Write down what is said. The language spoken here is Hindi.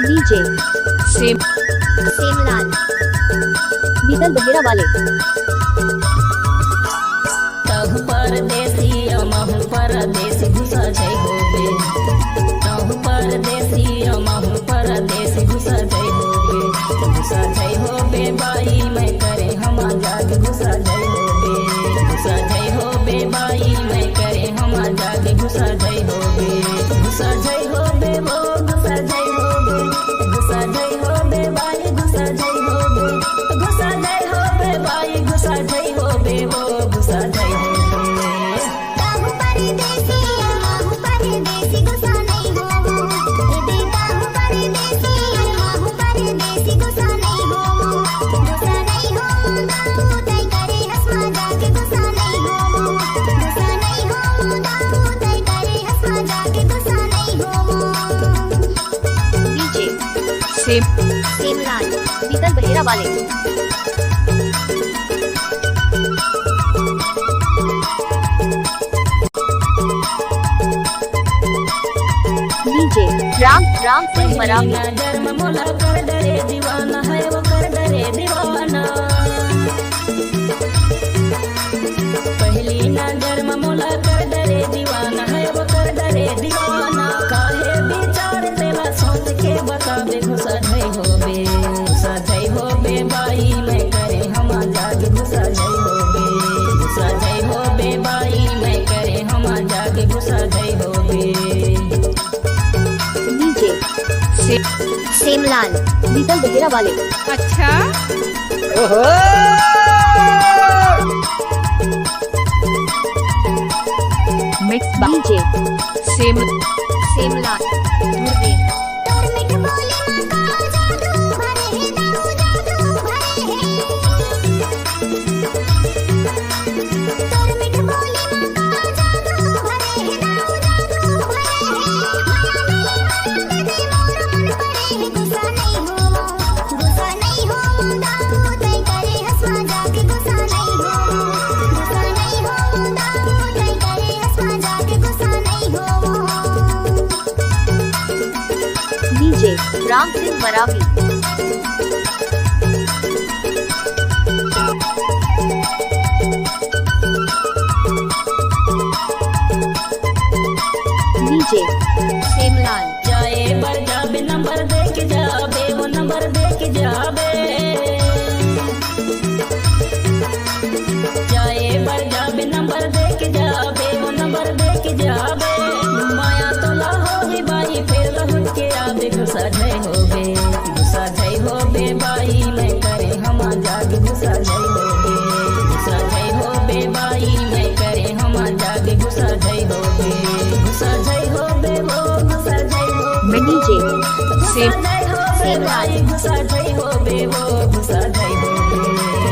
डीजे सेमलाल बीतल बहेरा वाले। तहु परदेसी महु परदेसी घुसा जय होबे। तहु परदेसी महु परदेसी घुसा जय होबे। घुसा जय होबे बाई मैं करे हमा जाग घुसा जय होबे। घुसा जय होबे बाई मैं करे हमा जाग घुसा जय होबे। घुसा जय होबे वो घुसा जय होबे। घुसा जय होबे बाई घुसा जय होबे। घुसा जय होबे बाई घुसा जय होबे वो घुसा जय होबे। ताहु परदेसी महु परदेसी घुसा नहीं होबो। एदे ताहु परदेसी महु परदेसी घुसा नहीं होबो। घुसा नहीं होबो ताहु तै करे हसमा जाके घुसा नहीं होबो। घुसा नहीं होबो ताहु तै करे हसमा जाके घुसा नहीं होबो। डीजे सेमलाल बीतल बहेरा वाले। डीजे राम सिंह मरावी। जन्म मोला कर डरे दीवाना है वो कर डरे दीवाना। पहली नजर में मोला कर डरे दीवाना है वो कर डरे दीवाना। काहे विचार तेरा सोच के बताबे घुसा जय होबे। घुसा जय होबे बाई मैं करे हमा जाग घुसा जय होबे। घुसा जय होबे बाई मैं करे हमा जाग घुसा जय होबे। डीजे सेमलाल बीतल बहेरा वाले। अच्छा मिक्स डीजे सेमलाल धुर्वे। तोर मिठ बोले मां का जादू भरे है दाऊ जादू भरे है। तोर मिठ बोले मां का जादू भरे है दाऊ जादू भरे है। दे मोर मन पड़े है गुस्सा नहीं होमो। गुस्सा नहीं होमो दाऊ तै करे हसमा जाके गुस्सा नहीं होमो। गुस्सा नहीं होमो दाऊ तै करे हसमा जाके गुस्सा नहीं होमो। डीजे राम सिंह मरावी। डीजे सेमलाल जाए बर जाबे नंबर दे के जाबे वो नंबर दे के जाबे। जाए बर जाबे नंबर दे के जाबे वो नंबर दे के जाबे। माया तो लाहोगी बाई फिर लहुट के आबे। घुसा जय होबे। घुसा जय होबे बाई मैं करे हमा जाग घुसा जय होबे। घुसा जय होबे बाई मैं करे हमा जाग घुसा जय होबे। घुसा जय होबे वो घुसा जय होबे। डीजे घुसा जय होबे बाई घुसा जय होबे वो घुसा जय होबे।